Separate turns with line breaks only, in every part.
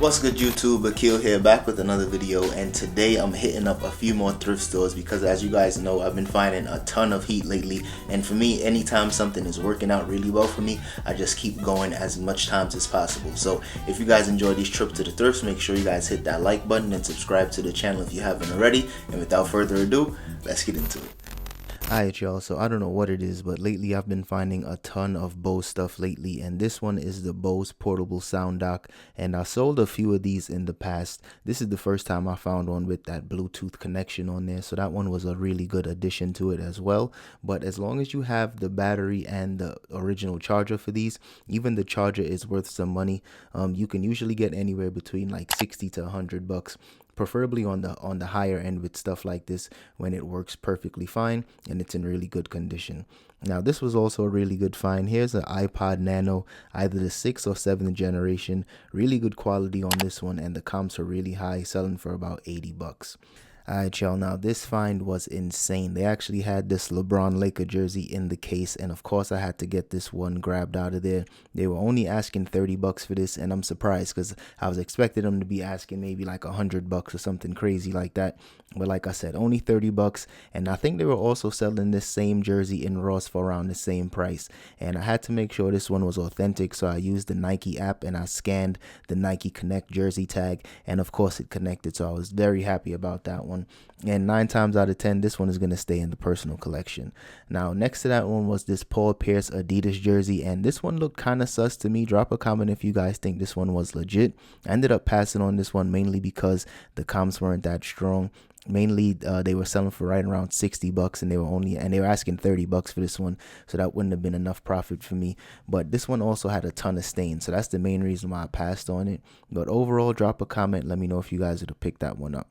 What's good YouTube, Akil here, back with another video, and today I'm hitting up a few more thrift stores because as you guys know, I've been finding a ton of heat lately, and for me, anytime something is working out really well for me, I just keep going as much times as possible. So if you guys enjoy these trips to the thrifts, make sure you guys hit that like button and subscribe to the channel if you haven't already, and without further ado, let's get into it. Alright y'all, so I don't know what it is, but lately I've been finding a ton of Bose stuff lately, and this one is the Bose portable sound dock, and I sold a few of these in the past. This is the first time I found one with that Bluetooth connection on there, so that one was a really good addition to it as well. But as long as you have the battery and the original charger for these, even the charger is worth some money. You can usually get anywhere between like 60 to 100 bucks. Preferably on the higher end with stuff like this when it works perfectly fine and it's in really good condition. Now this was also a really good find. Here's an Ipod Nano, either the 6th or 7th generation. Really good quality on this one, and the comps are really high, selling for about 80 bucks. Alright y'all, now this find was insane. They actually had this LeBron Laker jersey in the case, and of course I had to get this one grabbed out of there. They were only asking 30 bucks for this, and I'm surprised because I was expecting them to be asking maybe like 100 bucks or something crazy like that. But like I said, only 30 bucks, and I think they were also selling this same jersey in Ross for around the same price. And I had to make sure this one was authentic, so I used the Nike app and I scanned the Nike Connect jersey tag, and of course it connected, so I was very happy about that one. And 9 times out of 10, this one is going to stay in the personal collection. Now next to that one was this Paul Pierce Adidas jersey, and this one looked kind of sus to me. Drop a comment if you guys think this one was legit. I ended up passing on this one mainly because the comps weren't that strong. Mainly they were selling for right around 60 bucks, and they were asking 30 bucks for this one, so that wouldn't have been enough profit for me. But this one also had a ton of stains, so that's the main reason why I passed on it. But overall, drop a comment, let me know if you guys would have picked that one up.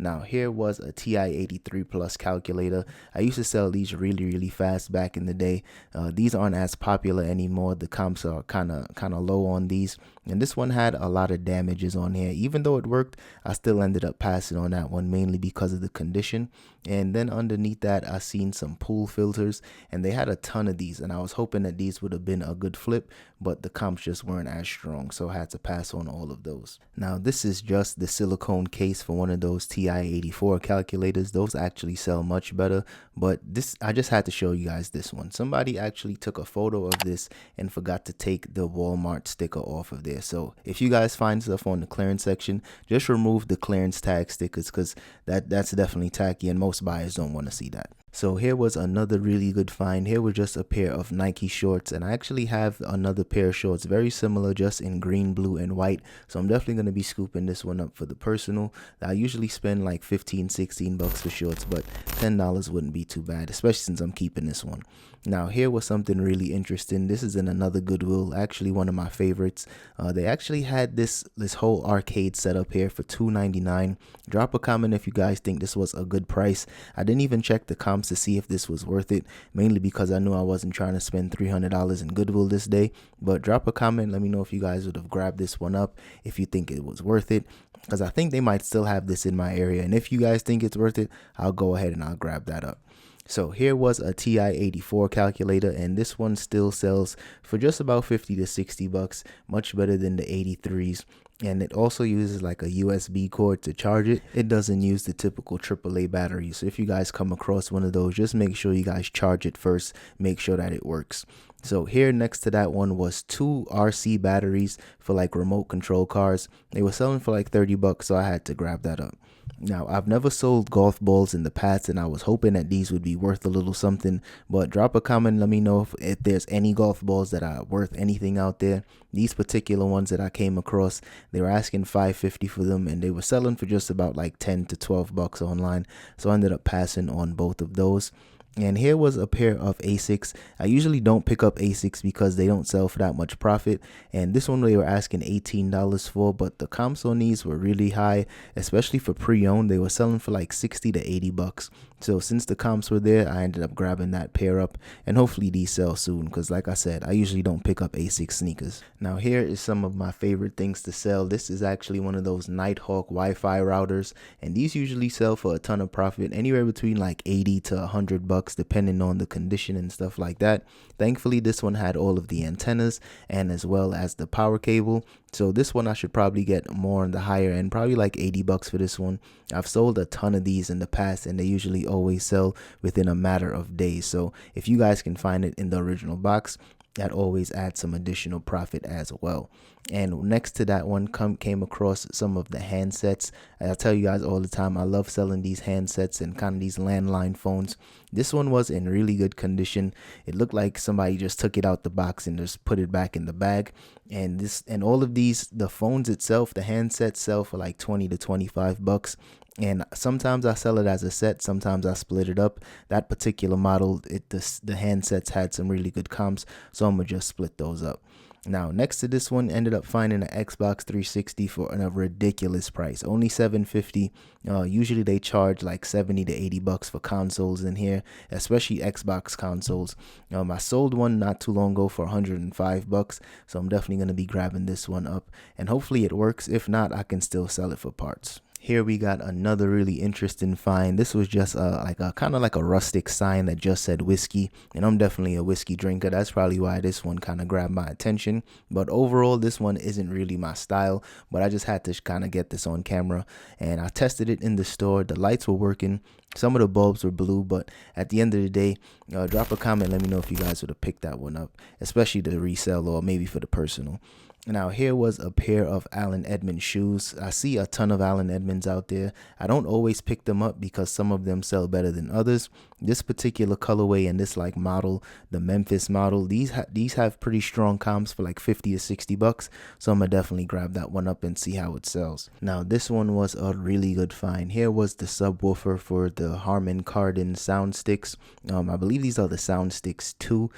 Now here was a TI-83 Plus calculator. I used to sell these really fast back in the day. These aren't as popular anymore. The comps are kind of low on these, and this one had a lot of damages on here. Even though it worked, I still ended up passing on that one mainly because of the condition. And then underneath that, I seen some pool filters, and they had a ton of these, and I was hoping that these would have been a good flip, but the comps just weren't as strong, so I had to pass on all of those. Now this is just the silicone case for one of those TI-84 calculators. Those actually sell much better, but this, I just had to show you guys this one. Somebody actually took a photo of this and forgot to take the Walmart sticker off of there. So if you guys find stuff on the clearance section, just remove the clearance tag stickers, because that's definitely tacky and most buyers don't want to see that. So here was another really good find. Here was just a pair of Nike shorts, and I actually have another pair of shorts very similar, just in green, blue, and white. So I'm definitely going to be scooping this one up for the personal. I usually spend like 15-16 bucks for shorts, but $10 wouldn't be too bad, especially since I'm keeping this one. Now here was something really interesting. This is in another Goodwill, actually one of my favorites. They actually had this whole arcade setup here for $2.99. Drop a comment if you guys think this was a good price. I didn't even check the comps to see if this was worth it, mainly because I knew I wasn't trying to spend $300 in Goodwill this day. But drop a comment, let me know if you guys would have grabbed this one up, if you think it was worth it, because I think they might still have this in my area, and if you guys think it's worth it, I'll go ahead and I'll grab that up. So here was a TI-84 calculator, and this one still sells for just about 50 to 60 bucks, much better than the 83s. And it also uses like a USB cord to charge it. It doesn't use the typical AAA batteries. So if you guys come across one of those, just make sure you guys charge it first. Make sure that it works. So here next to that one was 2 RC batteries for like remote control cars. They were selling for like 30 bucks, so I had to grab that up. Now, I've never sold golf balls in the past, and I was hoping that these would be worth a little something, but drop a comment, let me know if there's any golf balls that are worth anything out there. These particular ones that I came across, they were asking $5.50 for them, and they were selling for just about like 10 to 12 bucks online, so I ended up passing on both of those. And here was a pair of Asics. I usually don't pick up Asics because they don't sell for that much profit. And this one they were asking $18 for, but the comps on these were really high, especially for pre-owned. They were selling for like 60 to 80 bucks. So since the comps were there, I ended up grabbing that pair up, and hopefully these sell soon, because like I said, I usually don't pick up Asics sneakers. Now here is some of my favorite things to sell. This is actually one of those Nighthawk Wi-Fi routers, and these usually sell for a ton of profit, anywhere between like 80 to 100 bucks. bucks depending on the condition and stuff like that. Thankfully, this one had all of the antennas and as well as the power cable. So this one I should probably get more on the higher end, probably like 80 bucks for this one. I've sold a ton of these in the past and they usually always sell within a matter of days. So if you guys can find it in the original box, that always adds some additional profit as well. And next to that one came across some of the handsets. I tell you guys all the time, I love selling these handsets and kind of these landline phones. This one was in really good condition. It looked like somebody just took it out the box and just put it back in the bag. And all of these, the phones itself, the handsets sell for like 20 to 25 bucks. And sometimes I sell it as a set, sometimes I split it up. That particular model, the handsets had some really good comps, so I'm gonna just split those up. Now, next to this one, ended up finding an Xbox 360 for a ridiculous price, only $750. Usually they charge like 70 to 80 bucks for consoles in here, especially Xbox consoles. I sold one not too long ago for 105 bucks, so I'm definitely gonna be grabbing this one up, and hopefully it works. If not, I can still sell it for parts. Here we got another really interesting find. This was just kind of like a rustic sign that just said whiskey, and I'm definitely a whiskey drinker. That's probably why this one kind of grabbed my attention. But overall, this one isn't really my style, but I just had to kind of get this on camera, and I tested it in the store. The lights were working. Some of the bulbs were blue, but at the end of the day, drop a comment. Let me know if you guys would have picked that one up, especially the resale or maybe for the personal. Now, here was a pair of Allen Edmond shoes. I see a ton of Allen Edmonds out there. I don't always pick them up because some of them sell better than others. This particular colorway and this like model, the Memphis model, these have pretty strong comps for like 50 to 60 bucks. So I'm gonna definitely grab that one up and see how it sells. Now, this one was a really good find. Here was the subwoofer for the Harman Kardon sound sticks. I believe these are the sound sticks 2.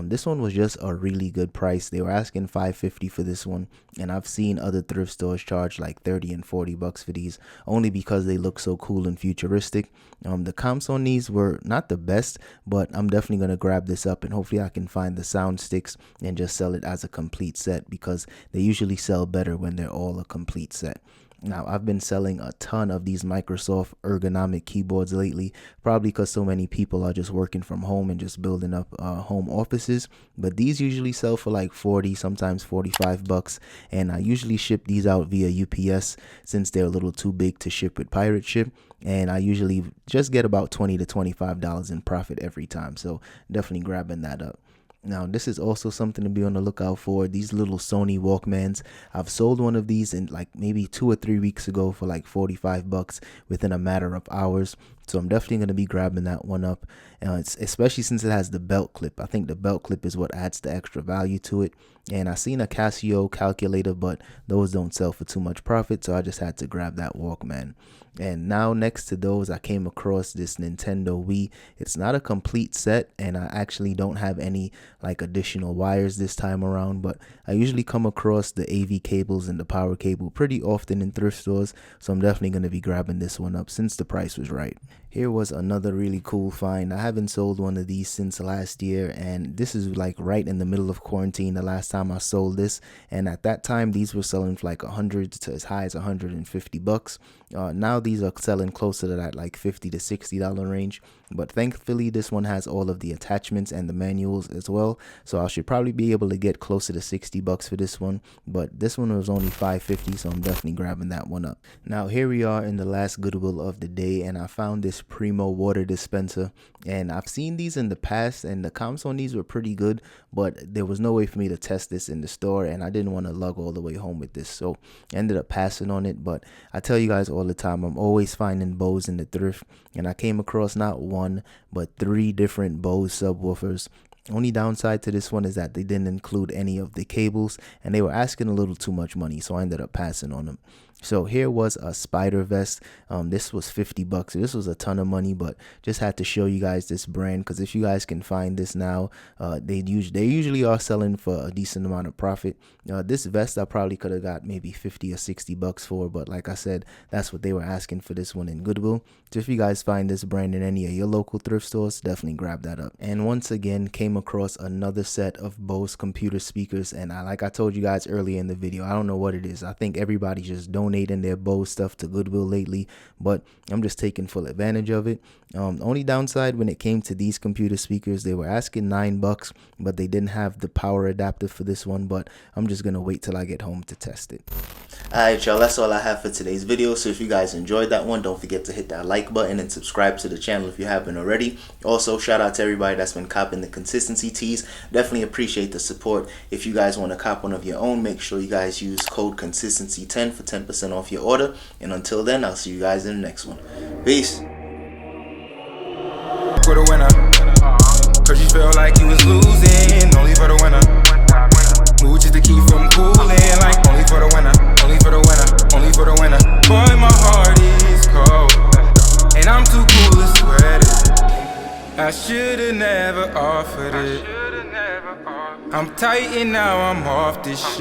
This one was just a really good price. They were asking $550 for this one, and I've seen other thrift stores charge like 30 and 40 bucks for these only because they look so cool and futuristic. The comps on these were not the best, but I'm definitely going to grab this up, and hopefully I can find the sound sticks and just sell it as a complete set because they usually sell better when they're all a complete set. Now, I've been selling a ton of these Microsoft Ergonomic keyboards lately, probably because so many people are just working from home and just building up home offices. But these usually sell for like 40, sometimes 45 bucks. And I usually ship these out via UPS since they're a little too big to ship with pirate ship. And I usually just get about $20 to $25 in profit every time. So definitely grabbing that up. Now, this is also something to be on the lookout for. These little Sony Walkmans. I've sold one of these in like maybe 2 or 3 weeks ago for like 45 bucks within a matter of hours. So I'm definitely going to be grabbing that one up, especially since it has the belt clip. I think the belt clip is what adds the extra value to it. And I seen a Casio calculator, but those don't sell for too much profit, so I just had to grab that Walkman. And now next to those, I came across this Nintendo Wii. It's not a complete set, and I actually don't have any like additional wires this time around, but I usually come across the AV cables and the power cable pretty often in thrift stores, so I'm definitely going to be grabbing this one up since the price was right. Here was another really cool find. I haven't sold one of these since last year, and this is like right in the middle of quarantine the last time I sold this, and at that time these were selling for like 100 to as high as 150 bucks. Now these are selling closer to that like $50 to $60 range, but thankfully this one has all of the attachments and the manuals as well, so I should probably be able to get closer to 60 bucks for this one, but this one was only $550, so I'm definitely grabbing that one up. Now here we are in the last Goodwill of the day, and I found this Primo water dispenser, and I've seen these in the past and the comps on these were pretty good, but there was no way for me to test this in the store, and I didn't want to lug all the way home with this, so I ended up passing on it. But I tell you guys all the time, I'm always finding Bose in the thrift, and I came across not one but 3 different Bose subwoofers. Only downside to this one is that they didn't include any of the cables, and they were asking a little too much money, so I ended up passing on them. So here was a spider vest. This was 50 bucks. This was a ton of money, but just had to show you guys this brand because if you guys can find this now, they usually are selling for a decent amount of profit. This vest I probably could have got maybe 50 or 60 bucks for, but like I said, that's what they were asking for this one in Goodwill. So if you guys find this brand in any of your local thrift stores, definitely grab that up. And once again, came across another set of Bose computer speakers, and like I told you guys earlier in the video, I don't know what it is. I think everybody just donated donating their Bose stuff to Goodwill lately, but I'm just taking full advantage of it. Only downside when it came to these computer speakers, they were asking $9, but they didn't have the power adapter for this one, but I'm just gonna wait till I get home to test it. Alright y'all, that's all I have for today's video. So if you guys enjoyed that one, don't forget to hit that like button and subscribe to the channel if you haven't already. Also, shout out to everybody that's been copping the consistency tees. Definitely appreciate the support. If you guys want to cop one of your own, make sure you guys use code consistency10 for 10% off your order. And until then, I'll see you guys in the next one. Peace.
For the winner, cause you felt like you was losing, only for the winner. Mood just to keep from cooling, like only for the winner, only for the winner, only for the winner. Boy, my heart is cold, and I'm too cool to sweat it. I should've never offered it. I'm tight and now I'm off this shit.